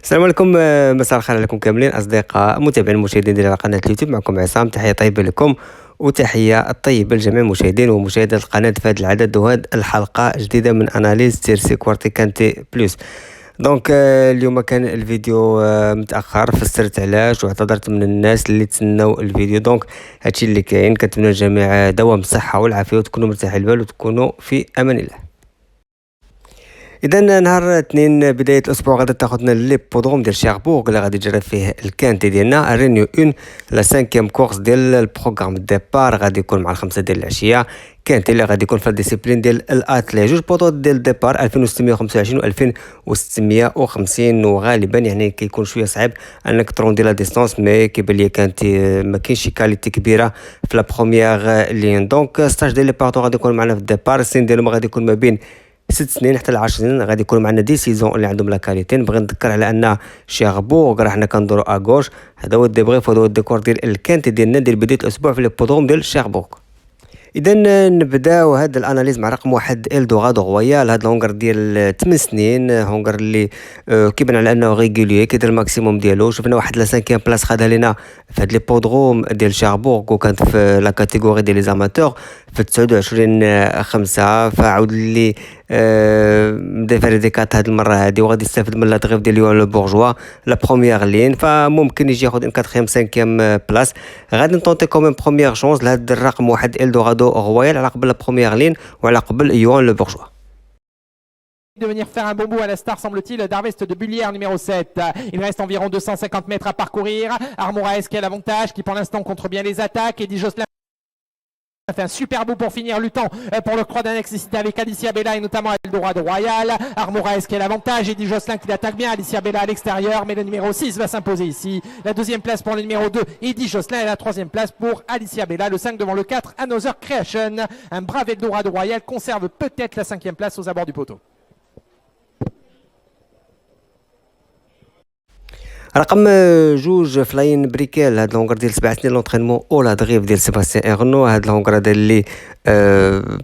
السلام عليكم، مساء الخير عليكم كاملين أصدقاء متابعين المشاهدين ديال قناة اليوتيوب. معكم عصام، تحية طيبة لكم وتحية طيبة لجميع المشاهدين ومشاهدات القناة في هذا العدد وهذه الحلقة جديدة من أناليز تيرسي كوارتي كانتي بلوس. دونك اليوم كان الفيديو متأخر، فسرت علاش واعتذرت من الناس اللي تسناو الفيديو. دونك هادشي اللي كاين. كنتمنى للجميع دوام الصحة والعافية وتكونوا مرتاحين البال وتكونوا في أمان الله. اذا نهار الاثنين بدايه الاسبوع غادي تاخذنا ليبودروم ديال شيربورغ اللي غادي تجرى فيه الكانتي ديالنا رينيو 1 لا 5 كورس ديال البروغرام ديبار. غادي يكون مع 5 ديال العشيه. كانتي اللي غادي يكون في الديسيبلين ديال الاتلي. جوج بوطو ديال الديبار 2625 و 2650 وغالبا يعني كيكون شويه صعيب انك تروندي لا ديستانس، مي كيبان ليا كانتي ما كاينش شي كاليتي كبيره في لا بروميير لين. دونك ستاج ديال لي بارتو غادي يكون معنا في الديبار. السن ديالهم غادي يكون ما بين 6 سنين حتى ل 10 سنين. غادي يكون معنا دي سيزون اللي عندهم لا كاليتي. نبغي نذكر على ان شيربورغ راه حنا كندورو اغوش. هذا هو الديبريف وهذا هو الديكور ديال الكانتي ديالنا ديال بدايه الاسبوع في ليبودروم ديال شيربورغ. اذا نبداو هذا الاناليز مع رقم واحد الدوغادو رويال. هذا الهونغر ديال 8 سنين، هونغر اللي كيبان على انه ريغولي كيدير الماكسيموم ديالو. شفنا واحد لا 5 بلاص خدها لينا في هذا ليبودروم ديال شاربورغ وكانت في لا كاتيجوري ديال لي زاماتور في 29/5. فعاود لي بدا في ريديكات هذه المره هذه وغادي يستافد من لا دغيف ديال ليون لو بورجوا لا بروميير لين. فممكن يجي ياخذ 4 5 بلاص. غادي نطونتي كومين بروميير شونس لهذا الرقم واحد الدوغادو رويال على قبل لا بروميير لين وعلى قبل يوان لو بورجوا. De venir faire un bon bout à la star, semble-t-il, d'Arvest de Bullière numéro 7. Il reste environ 250 mètres à parcourir. Armoraes qui a l'avantage, qui pour l'instant contre bien les attaques. Eddie Josselin a fait un super bout pour finir, luttant pour le croix d'annexicité avec Alicia Bella et notamment Eldorado Royal. Armoraes qui a l'avantage, Eddie Josselin qui l'attaque bien, Alicia Bella à l'extérieur, mais le numéro 6 va s'imposer ici. La deuxième place pour le numéro 2, Eddie Josselin, et la troisième place pour Alicia Bella. Le 5 devant le 4, Another Creation. Un brave Eldorado Royal conserve peut-être la 5e place aux abords du poteau. رقم جوج فلاين بريكيل. هاد الهونغر ديال 7 سنين لونطرينمون اولا دغيف ديال سيباستيان ايرنو. هاد الهونغر هذا اللي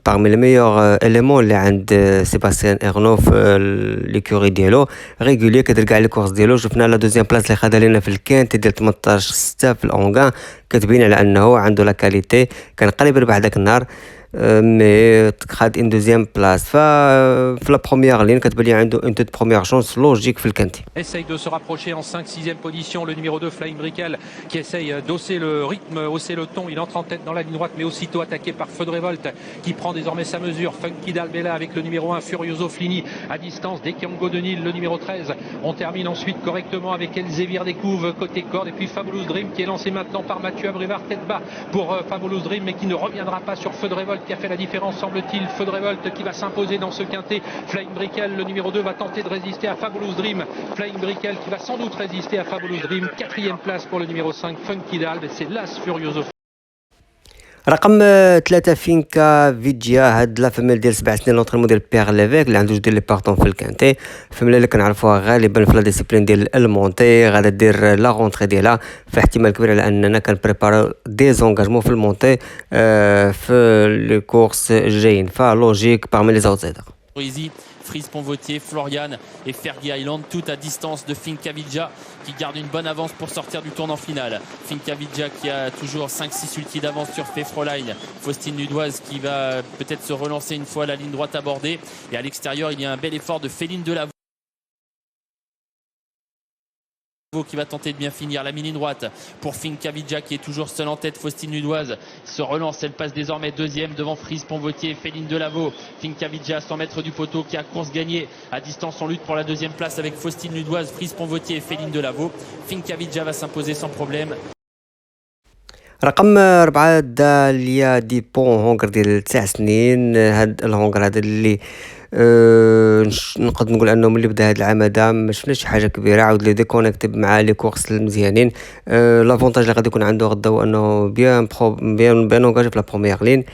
باغمي لي ميور اليمون اللي عند سيباستيان ايرنو في ليكوري ديالو. ريغولي كيدير كاع لي كورس ديالو. شفنا لا دوزيام بلاص اللي خدها لينا في الكانت ديال 18/6 في الاونغان. كتبين على انه عنده لا كاليتي. كان قريب يربح داك النهار مي خد ان دوزيام بلاس. في لا بروميير لين كتبان لي عنده اون توت بروميير شونس لوجيك في الكانتي. Essaye de se rapprocher en 5-6e position le numéro 2 Flying Brickell qui essaye d'hausser le rythme, hausser le ton. Il entre en tête dans la ligne droite mais aussitôt attaqué par Feu de Révolte qui prend désormais sa mesure. Funky Dalbella avec le numéro 1 Furioso Flini à distance. Dekiango de Nil le numéro 13. On termine ensuite correctement avec Elzevir Découvre côté corde et puis Fabulous Dream qui est lancé maintenant par Mathieu Abrivard tête bas pour Fabulous Dream mais qui ne reviendra pas sur Feu de Révolte qui a fait la différence semble-t-il. Feu de Révolte qui va s'imposer dans ce quintet. Flying Brickell le numéro 2 va tenter de résister à Fabulous Dream. Flying Brickell qui va sans doute résister à Fabulous Dream. 4e place pour le numéro 5 Funky Dalb et c'est Las Furioso. رقم 3 فينكا فيجيا. هاد لا فاميل ديال 7 سنين لونطريمون ديال بيير ليفيك اللي عنده جوج ديال لي بارطون في الكانتي. الفاميل اللي كنعرفوها غالبا في لا ديسيبلين ديال المونتي. غادا دير لا غونطري ديالها في احتمال كبير على اننا كنبريباريو دي زونغاجمون في المونتي في لي كورس الجايين. فلوجيك parmi les outsiders. Frise Ponvotier, Florian et Fergie Island, tout à distance de Finca-Vidja qui garde une bonne avance pour sortir du tournant final. Finca-Vidja qui a toujours 5-6 ultis d'avance sur Fefroline. Faustine Nudoise qui va peut-être se relancer une fois la ligne droite abordée. Et à l'extérieur, il y a un bel effort de Féline Delavaux qui va tenter de bien finir la mini droite pour Finca-Vidja qui est toujours seule en tête. Faustine Nudoise se relance, elle passe désormais deuxième devant Frise Ponvotier et Féline Delavaux. Finca-Vidja à 100 mètres du poteau qui a course gagnée. À distance on lutte pour la deuxième place avec Faustine Nudoise, Frise Ponvotier et Féline Delavaux. Finca-Vidja va s'imposer sans problème. رقم 4 داليا دي بون هونغر ديال 9 سنين. هاد الهونغر هذا اللي نقدر نقول انه ملي بدا هاد العام هذا ما شفناش شي حاجه كبيره. عاود لي ديكونيكتي مع لي كورس المزيانين. لافونتاج اللي غادي يكون عنده غدا هو انه بيان اونغاجي في لا بروميير لين.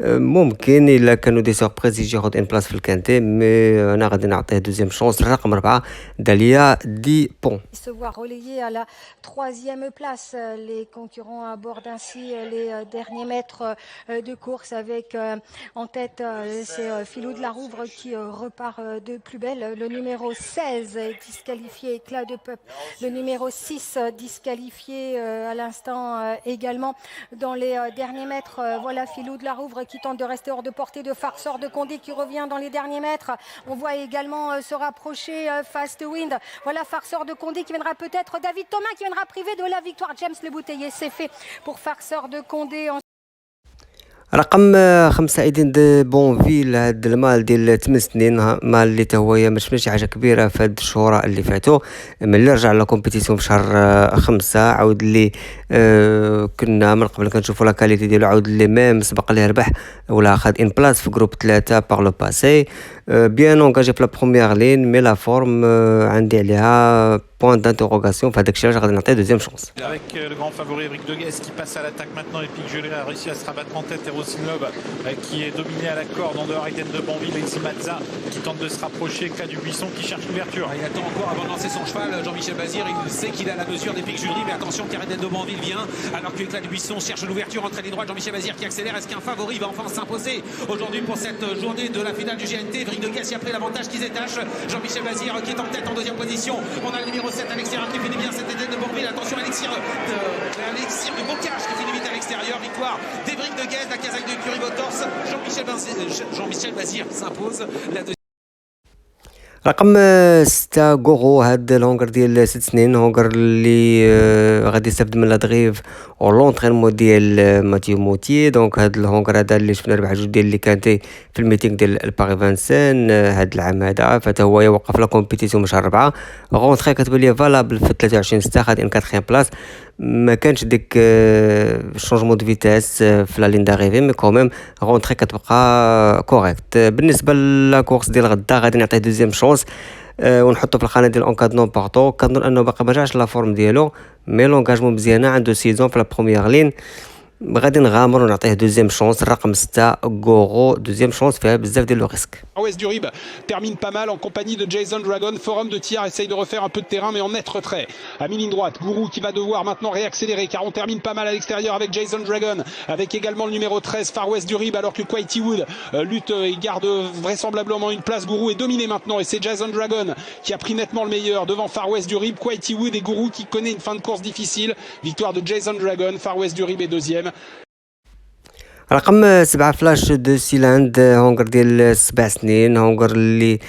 ممكن الا كانوا دي سوربريز يجي ياخد ان بلاص في الكانتي، مي انا غادي نعطيه دوزيام شونس الرقم 4 داليا دي بون. Se voit relégué à la troisième place. Les concurrents abordent ainsi les derniers mètres de course avec en tête c'est Philou de la Rouvre qui repart de plus belle. Le numéro 16 est disqualifié, Éclat de Peuple. Le numéro 6 disqualifié à l'instant également dans les derniers mètres. Voilà Philou de la Rouvre qui tente de rester hors de portée de Farceur de Condé qui revient dans les derniers mètres. On voit également se rapprocher Fast Wind. Voilà Farceur de Condé qui viendra peut-être David Thomas qui viendra priver de la victoire. James Le Bouteiller, c'est fait pour Farceur de Condé. رقم 5 ايدين دي بونفيل، هاد المال ديال 8 سنين، مال اللي تا هو ما شفناش شي حاجه كبيره في هاد الشهور اللي فاتوا. ملي رجع لا كومبيتيسيون في شهر 5 عاود اللي كنا من قبل كنشوفوا لا كاليتي ديالو، عاود اللي ميم سبق ليه ربح ولا خد ان بلاص في جروب 3 باغ لو باسي، بيان اونغاجي في لا بروميير لين، مي لا فورم عندي عليها point d'interrogation. فهداك الشيء علاش غادي نعطيه دوزيام شونس. Avec le grand favori Brick de Guest qui passe à l'attaque maintenant, et puis Jules a réussi à se rabattre en tête, et Rosinov qui est dominé à la corde en dehors, Aiden de Banville, et Mazza qui tente de se rapprocher, Éclat du Buisson qui cherche l'ouverture. Il attend encore avant de lancer son cheval, Jean-Michel Bazir, il sait qu'il a la mesure des pics Jury, mais attention car Aiden de Banville vient, alors que Éclat du Buisson cherche l'ouverture entre les droites. Jean-Michel Bazir qui accélère, est-ce qu'un favori va enfin s'imposer aujourd'hui pour cette journée de la finale du GNT? Brick de Guest qui a pris l'avantage, qui se détache, Jean-Michel Bazir qui est en tête en deuxième position. On a le numéro 7 à l'extérieur qui finit bien, cette Aiden de Banville, attention Alexir de Bocage qui finit vite à l'extérieur. Victoire des Brick de Guest, la casaque de Curie Motors. Jean-Michel Bazir s'impose la deuxième. رقم 6 غورو، هاد الهونغر ديال 6 سنين، هونغر اللي غادي يستافد من لادغيف او لونطرينمون ديال ماتيو موتي. دونك هاد الهونغر هذا اللي شفنا ربح جوج ديال اللي كانتي في الميتينغ ديال الباري فانسين هاد العام هذا، فتا هو يوقف لا كومبيتيسيون من شهر 4. غونطري كتبان لي فالابل في 23 6 خد ان 4 بلاص، ما كانش ديك شونجمون دو فيتاس في لا لين داريفي، مي كوميم غونطري كتبقى كوريكت. بالنسبه لا كورس ديال غدا غادي نعطيه دوزيام شونس ونحطو في الخانه ديال اونكادنون بارطو. كنظن انه باقي ما رجعش لا فورم ديالو، مي لونغاجمون مزيانه، عنده سيزون في لا بروميير لين، غادي نغامر ونعطيه دوزيام شونس. الرقم 6 غورو دوزيام شونس فيها بزاف ديال لو ريسك. West du Rib termine pas mal en compagnie de Jason Dragon. Forum de tir essaye de refaire un peu de terrain mais en net retrait. À mi-ligne droite, Gourou qui va devoir maintenant réaccélérer car on termine pas mal à l'extérieur avec Jason Dragon, avec également le numéro 13 Far West du Rib, alors que Quaity Wood lutte et garde vraisemblablement une place. Gourou est dominé maintenant et c'est Jason Dragon qui a pris nettement le meilleur devant Far West du Rib. Quaity Wood et Gourou qui connaît une fin de course difficile. Victoire de Jason Dragon, Far West du Rib est deuxième. رقم 7 فلاش دو سيلاند، هونغر ديال 7 سنين، هونغر اللي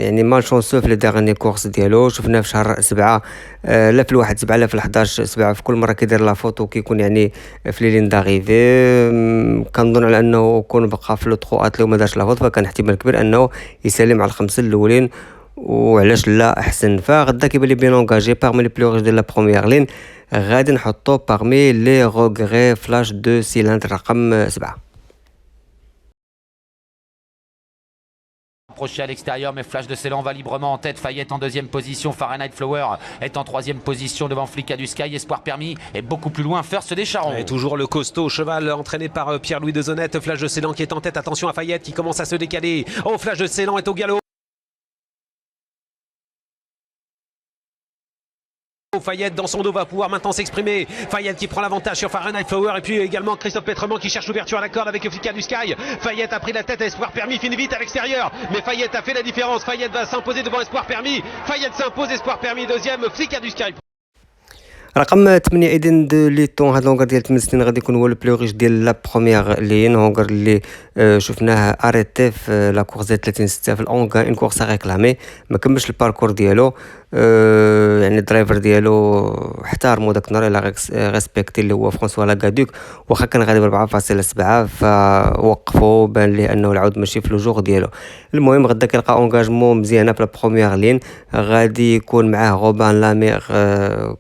يعني مال شونسو في لي ديرني كورس ديالو. شفناه في شهر 7 لا في الواحد 7 لا في 11 7، في كل مره كيدير لا فوتو كيكون يعني في لي لين داريفي. كنظن على انه يكون بقى في لو تروات اللي ما دارش لا فوت، فكان احتمال كبير انه يسالم على الخمسه الاولين، وعلاش لا احسن. فغدا كيبان لي بيان اونغاجي بارمي لي بلو ريش ديال لا بروميير لين، غادي نحطو بارمي لي روغري فلاش دو سيلاندر رقم 7. Approché à l'extérieur, mais Flash de Ceylan va librement en tête. Fayette en deuxième position. Fahrenheit Flower est en troisième position devant Flicka du Sky. Espoir Permis est beaucoup plus loin. First des Charons. Et toujours le costaud cheval entraîné par Pierre-Louis de Zonette. Flash de Ceylan qui est en tête. Attention à Fayette qui commence à se décaler. Oh, Flash de Ceylan est au galop. Fayette dans son dos va pouvoir maintenant s'exprimer. Fayette qui prend l'avantage sur Fahrenheit Flower, et puis également Christophe Petremont qui cherche l'ouverture à la corde avec Flicka du Sky. Fayette a pris la tête, Espoir Permis finit vite à l'extérieur, mais Fayette a fait la différence. Fayette va s'imposer devant Espoir Permis. Fayette s'impose, Espoir Permis deuxième, Flicka du Sky. رقم 8 ايدن دو ليتون، هاد لونغر ديال 8 سنين غادي يكون هو البلو ريش ديال لا بروميير لين. هونغر اللي شفناه اريتي في لا كورس ديال 30 6 في الاونغا، ان كورس ريكلامي، ما كملش الباركور ديالو. يعني الدرايفر ديالو احترموا داك النهار، الا ريسبكتي اللي هو فرانسوا لاكادوك، واخا كان غادي ب 4.7 فوقفوا، بان ليه انه العود ماشي في لو جوغ ديالو. المهم غدا كيلقى اونغاجمون مزيانه في لا بروميير لين، غادي يكون معاه روبان لامير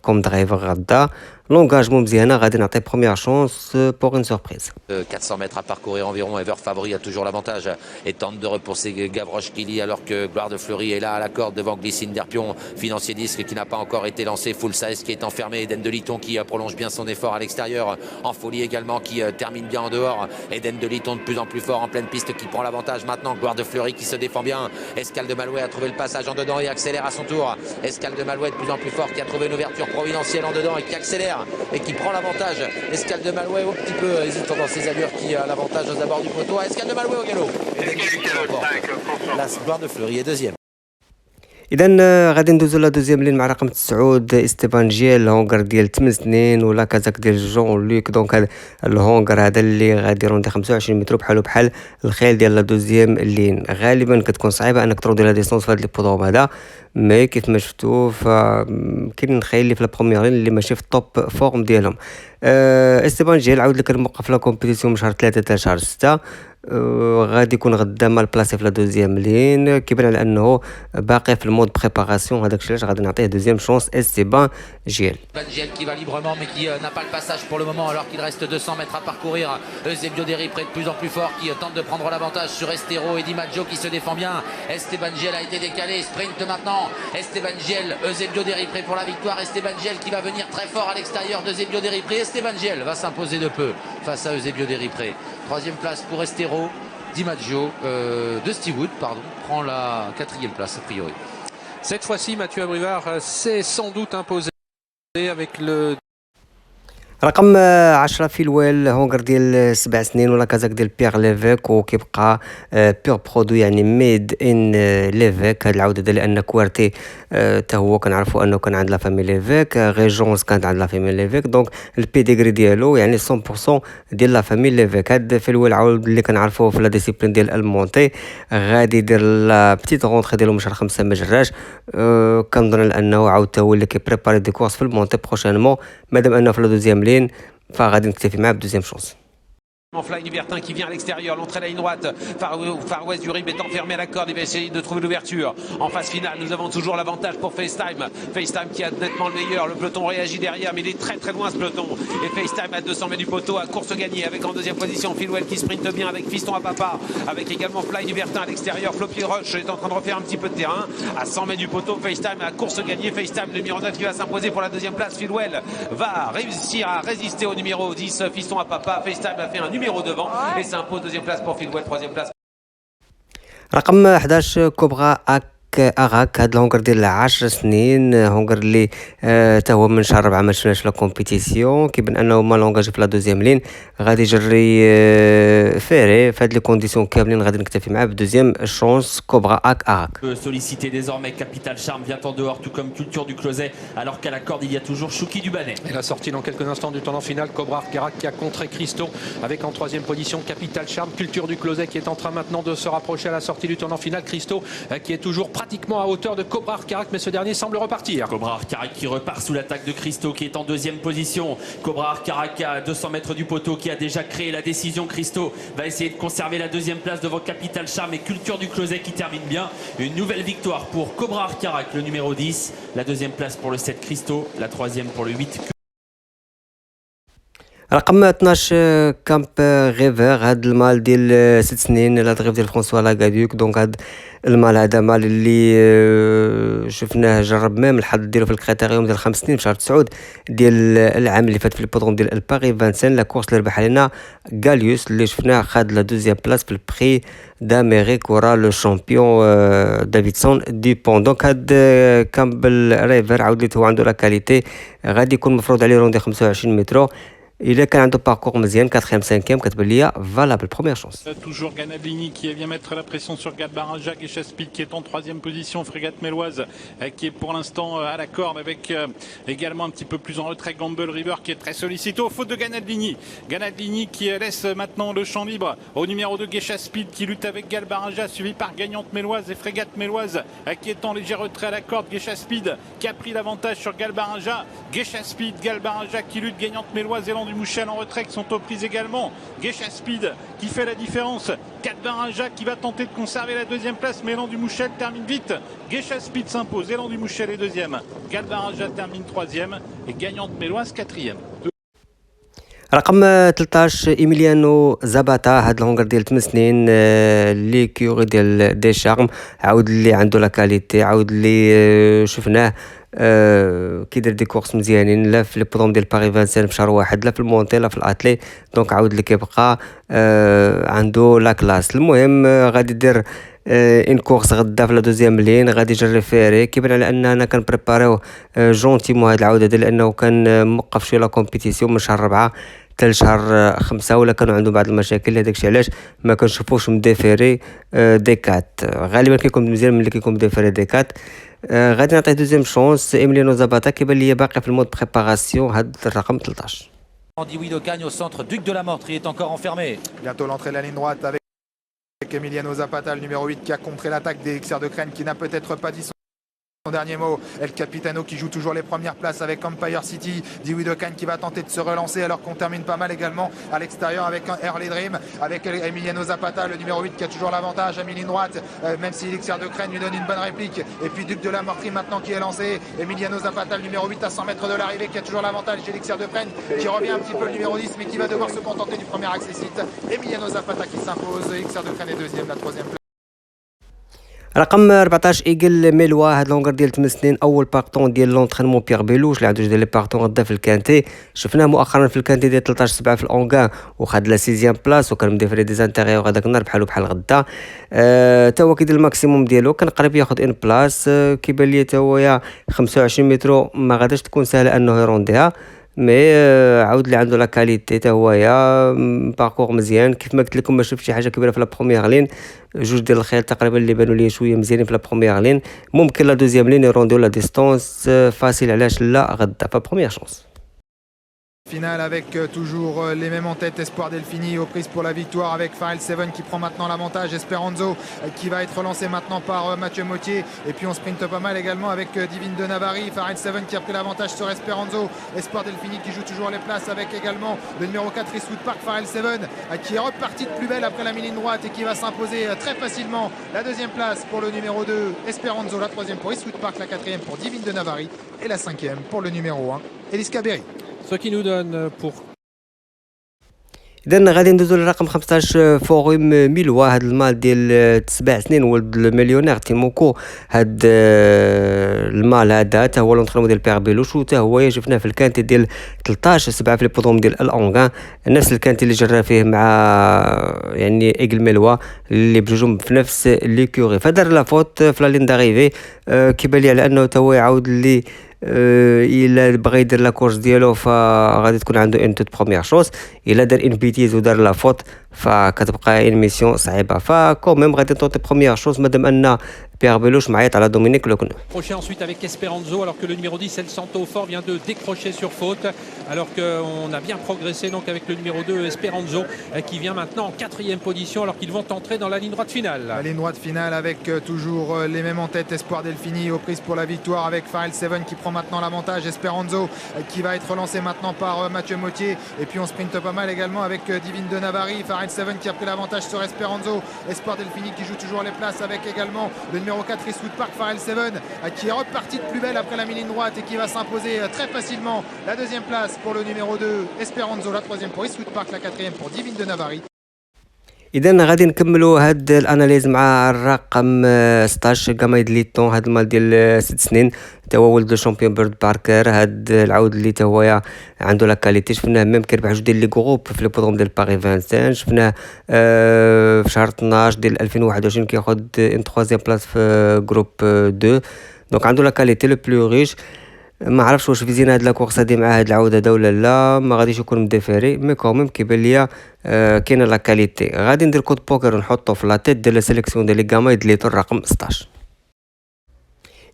كوم درايفر غدا. لونغاجمون مزيانه غادي نعطي بروميير شونس بور اون سوربريز. 400 mètres à parcourir environ. Ever Favori a toujours l'avantage et tente de repousser Gavroche Kili alors que Gloire de Fleury est là à la corde devant Glycine Derpion. Financier Disque qui n'a pas encore été lancé. Full Size qui est enfermé. Eden de Liton qui prolonge bien son effort à l'extérieur. En folie également qui termine bien en dehors. Eden de Liton de plus en plus fort en pleine piste qui prend l'avantage maintenant. Gloire de Fleury qui se défend bien. Escale de Malouet a trouvé le passage en dedans et accélère à son tour. Escale de Malouet de plus en plus fort qui a trouvé une ouverture providentielle en dedans et qui accélère et qui prend l'avantage. Escale de Malouet un petit peu hésitant dans ses allures qui a l'avantage aux abords du poteau. Escale de Malouet au galop. La Gloire de Fleury est deuxième. اذا غادي ندوزو لا دوزيام لين مع رقم 9 استيفان جيل الهونغر ديال 8 سنين ولا كازاك ديال جون لوك. دونك هذا الهونغر هذا اللي غادي يروندي 25 متر بحالو بحال الخيل ديال لا دوزيام لين غالبا كتكون صعيبه انك تروندي لا ديستونس في هاد لي بودوم هذا. مي كيف ما شفتو فكاين خيل اللي في لا بروميير لين اللي ماشي في الطوب فورم ديالهم. استيفان جيل عاود لك الموقف في لا كومبيتيسيون من شهر 3 حتى شهر 6. غادي يكون غدا مال بلاصي في لا دوزيام لين كيبان على انه باقي في المود بريباراسيون. هذاك الشيء علاش غادي نعطيه دوزيام شونس استيفان جيل. Giel qui va librement mais qui n'a pas le passage pour le moment alors qu'il reste 200 mètres à parcourir. Eusebio Derry près de plus en plus fort qui tente de prendre l'avantage sur Estero et Di Maggio qui se défend bien. Esteban Giel a été décalé, sprint maintenant. Esteban Giel, Eusebio Derry prêt pour la victoire. Esteban Giel qui va venir très fort à l'extérieur d'Eusebio Derry prêt. Esteban Giel va s'imposer de peu face à Eusebio Derry prêt. Troisième place pour Estero. Di Maggio de Stewood prend la quatrième place a priori. Cette fois-ci, Mathieu Abrivard s'est sans doute imposé avec le رقم 10 في الوال هونغر ديال 7 سنين ولا كازاك ديال بيير ليفيك وكيبقى بيور برودو يعني ميد ان ليفيك. هاد العوده ديال لان كوارتي حتى هو كنعرفوا انه كان عند لا فامي ليفيك. ريجونس كانت عند لا فامي ليفيك. دونك البيديغري ديالو يعني 100% ديال لا فامي ليفيك. هاد في الوال عاود اللي كنعرفوه في لا ديسيبلين ديال المونتي غادي يدير لا بتيت رونتري ديالو من شهر 5 ما جراش. كنظن انه عاود هو اللي كيبريباري دي كورس في المونتي بروشينمون مادام انه في لا دوزيام فغادي نكتفي معاه بدوزيام شونس. Fly Libertin qui vient à l'extérieur, l'entrée à la ligne droite, Far West du Rib est enfermé à la corde, il va essayer de trouver l'ouverture. En phase finale, nous avons toujours l'avantage pour FaceTime. FaceTime qui a nettement le meilleur, le peloton réagit derrière, mais il est très très loin ce peloton. Et FaceTime à 200 mètres du poteau, à course gagnée, avec en deuxième position Philwell qui sprinte bien avec Fiston à Papa, avec également Fly Libertin à l'extérieur. Floppy Rush est en train de refaire un petit peu de terrain. À 100 mètres du poteau, FaceTime à course gagnée, FaceTime le numéro 9 qui va s'imposer pour la deuxième place. Philwell va réussir à résister au numéro 10, Fiston à Papa. FaceTime a fait un numéro devant. Et s'impose deuxième place pour Philwell, troisième place. رقم 11 كوبغا اغاك. هاد الهونغر ديال 10 سنين هونغر اللي حتى هو من شهر 4 ما شفناش لا كومبيتيسيون. كيبان انه ما لونغاجي في لا دوزيام لين غادي يجري فيري في هاد لي كونديسيون كاملين. غادي نكتفي معاه بدوزيام شونس كوبغا اغاك. Sollicité désormais Capital Charme vient en dehors tout comme Culture du Closet alors qu'à la corde il y a toujours Chouki Dubanet. Et la sortie dans quelques instants du tournant final, Cobra Arcarac qui a contré Christo avec en troisième position Capital Charme. Culture du Closet qui est en train maintenant de se rapprocher à la sortie du tournant final. Christo qui est toujours pratiquement à hauteur de Cobra Arcarac mais ce dernier semble repartir. Cobra Arcarac qui repart sous l'attaque de Christo qui est en deuxième position. Cobra Arcarac à 200 mètres du poteau qui a déjà créé la décision. Christo va essayer de conserver la deuxième place devant Capital Charme et Culture du Closet qui termine bien. Une nouvelle victoire pour Cobra Arcarac, le numéro 10. La deuxième place pour le 7 Christo, la troisième pour le 8. رقم 12 كامب غيفر. هاد المال ديال 6 سنين لا تغيف ديال فرانسوا لاغاديوك. دونك هاد المال هذا مال اللي شفناه جرب ميم الحظ ديالو في الكريتيريوم ديال 5 سنين في شهر 9 ديال العام اللي فات في البودروم ديال الباري 25 لا كورس اللي ربح علينا غاليوس اللي شفناه خاد لا دوزيام بلاص في البري d'Amérique ورا لو شامبيون دافيدسون ديبون. دونك هاد كامبل ريفر عاود لي هو عنده لا كاليتي غادي يكون مفروض عليه روندي 25 متر. Il est quand même de parcours مزيان 4e 5e كتبان ليا valable première chance. Toujours Ganadlini qui vient mettre la pression sur Galbaraja et Chaspid qui est en 3e position. Frégate Méloise qui est pour l'instant à la corde avec également un petit peu plus en retrait Gamble River qui est très sollicité au faute de Ganadlini. Ganadlini qui laisse maintenant le champ libre au numéro 2 Geisha Speed qui lutte avec Galbaraja suivi par Gagnante Méloise et Frégate Méloise qui est en léger retrait à la corde. Geisha Speed qui a pris l'avantage sur Galbaraja. Geisha Speed, Galbaraja qui lutte, Gagnante Méloise et du Mouchel en retrait qui sont aux prises également. Geisha Speed qui fait la différence 4-20 Jacques qui va tenter de conserver la deuxième place, mais Élan du Mouchel termine vite. Geisha Speed s'impose, Élan du Mouchel est deuxième. Galbaraja termine troisième et gagnante Méloise quatrième. رقم 13 ايميليانو زاباتا، هاد الهونغر ديال 8 سنين، لي كيوري ديال دي شارم، عاود اللي عنده لا كاليتي، عاود اللي شفناه كيدير دي كورس مزيانين، لا في لي بودوم ديال باري 25 في شهر واحد، لا في المونتي لا في الاتلي. دونك عاود اللي كيبقى عنده لا كلاس. المهم غادي يدير ان كورس غدا في لا دوزيام لين، غادي يجري فيري. كيبان على اننا كنبريباريوه جونتيمون هاد العوده ديال لانه كان موقف شويه لا كومبيتيسيون من شهر 4 حتى لشهر 5، ولا كانوا عندهم بعض المشاكل. هذاك الشيء علاش ما كنشوفوش مديفيري ديكات. غالبا كيكون مزيان ملي كيكون مديفيري ديكات. غادي نعطيه دوزيام شونس ايميليانو زاباتا، كيبان ليا باقي في المود بريباراسيون هاد الرقم 13. Andy Widocagne au centre, Duc de la Mortrie est encore enfermé. Bientôt l'entrée de la ligne droite avec Emiliano Zapata, le numéro 8, qui a contré l'attaque des XR de Crène, qui n'a peut-être pas dit son dernier mot. El Capitano qui joue toujours les premières places avec Empire City. Di Widocagne qui va tenter de se relancer alors qu'on termine pas mal également à l'extérieur avec un Early Dream, avec Emiliano Zapata, le numéro 8, qui a toujours l'avantage à mi-ligne droite, même si l'XR de Crène lui donne une bonne réplique. Et puis Duc de la Mortrie maintenant qui est lancé. Emiliano Zapata, le numéro 8, à 100 mètres de l'arrivée, qui a toujours l'avantage chez l'XR de Crène, qui revient un petit peu le numéro 10, mais qui va devoir se contenter du premier accessite. Emiliano Zapata qui s'impose. XR de Crène est deuxième, la troisième place. رقم 14 ايجل ميلوا، هاد لونغر ديال 8 سنين، اول باكطون ديال لونطرينمون بيير بيلوش اللي عنده جوج ديال لي باكطون غدا في الكانتي. شفناه مؤخرا في الكانتي ديال 13 7 في الاونغان وخد لا 6 بلاص، وكان مديفري دي زانتيريور هذاك النهار بحال غدا. تا هو كيدير الماكسيموم ديالو، كان قريب ياخذ ان بلاص. كيبان ليا تا هو 25 متر ما غاداش تكون سهله انه يرونديها، مي عاود اللي عنده لا كاليتي تا هويا باركور مزيان. كيف ما قلت لكم ما شفتش شي حاجه كبيره في لا بروميير لين، جوج ديال الخيال تقريبا اللي بانوا لي شويه مزيانين في لا بروميير لين. ممكن لا دوزيام لين يرونديو لا ديستونس فاسيل، علاش لا غدا. فبروميير شونس Finale avec toujours les mêmes en tête. Espoir Delfini aux prises pour la victoire avec Farrell Seven qui prend maintenant l'avantage. Esperanzo qui va être lancé maintenant par Mathieu Mottier. Et puis on sprinte pas mal également avec Divine de Navarri. Farrell Seven qui a pris l'avantage sur Esperanzo. Espoir Delfini qui joue toujours les places avec également le numéro 4 Eastwood Park. Farrell Seven qui est reparti de plus belle après la mi-ligne droite et qui va s'imposer très facilement. La deuxième place pour le numéro 2 Esperanzo, la troisième pour Eastwood Park, la quatrième pour Divine de Navarri et la cinquième pour le numéro 1 Elis Caberi. Ce qui nous donne pour اذا غادي ندوزو للرقم 15 فوغوم ميلوا، هاد المال ديال 7 سنين، ولد المليونير تيموكو. هاد المال هذا تا هو لونطرينمون ديال بيير بيلوش، وتا هو شفناه في الكانتي ديال 13 7 في لي بودوم ديال الاونغان، نفس الكانتي اللي جرى فيه مع يعني ايغل ميلوا اللي بجوجهم في نفس ليكوري. فدار لا فوت في لا لين داريفي. كيبان لي على انه تا هو يعاود اللي الا بغى يدير لا كورس ديالو فغادي تكون عنده ان توت بروميير شوز. الا دار ان بيتيز ودار لا فوت فكتبقى ان ميسيون صعيبه. فكوميم غادي نطوطي بروميير شوز مادام ان Pierre Belouche معيط على دومينيك لوكنو. Crochet ensuite avec Esperanzo, alors que le numéro 10 El Santo Fort vient de décrocher sur faute, alors qu'on a bien progressé donc avec le numéro 2 Esperanzo qui vient maintenant en 4e position alors qu'ils vont entrer dans la ligne droite finale. La ligne droite finale avec toujours les mêmes en tête. Espoir Delfini aux prises pour la victoire avec Farrell Seven qui prend maintenant l'avantage. Esperanzo qui va être lancé maintenant par Mathieu Mottier. Et puis on sprinte pas mal également avec Divine de Navarri. Farrell Seven qui a pris l'avantage sur Esperanzo. Espoir Delfini qui joue toujours les places avec également le numéro 4 Eastwood Park. Farrell Seven qui est reparti de plus belle après la mi-ligne droite et qui va s'imposer très facilement. La deuxième place pour le numéro 2 Esperanzo, la troisième pour Eastwood Park, la quatrième pour Divine de Navarri. اذا غادي نكملوا هاد الاناليز مع الرقم 16 غامايد ليتون. هاد المال ديال 6 سنين تا هو ولد الشامبيون بيرد باركر. هاد العود اللي تا هو عنده لا كاليتي، شفناه ميم كيربح جوج ديال لي غروب في لي بودروم ديال باري 25. شفناه في شهر 12 ديال 2021 كياخذ ان 3 بلاص في جروب 2. دونك عنده لا كاليتي لو بلو ريش. ما عرفتش واش فيزينا هاد لا كورس هادي مع هاد العود هذا ولا لا، ما غاديش يكون مديفيري، مي كوميم كيبان ليا كاينه لا كاليتي. غادي ندير كود بوكر ونحطو في لا تيت ديال لا سيليكسيون ديال لي غامايد ليتون رقم 16.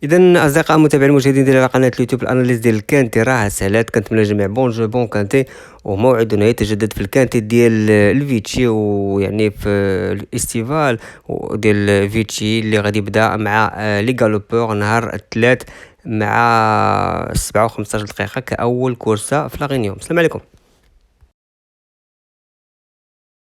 اذا اصدقاء المتابعين المشاهدين ديال قناه اليوتيوب، الاناليز ديال الكانتي راه سالات. كنتمنى الجميع بون جو بون كانتي، وموعدنا يتجدد في الكانتي ديال الفيتشي، ويعني في الاستيفال ديال فيتشي اللي غادي يبدا مع لي غالوبور نهار الثلاث مع 7 و15 دقيقه كاول كورسه في لا غينيوم. السلام عليكم.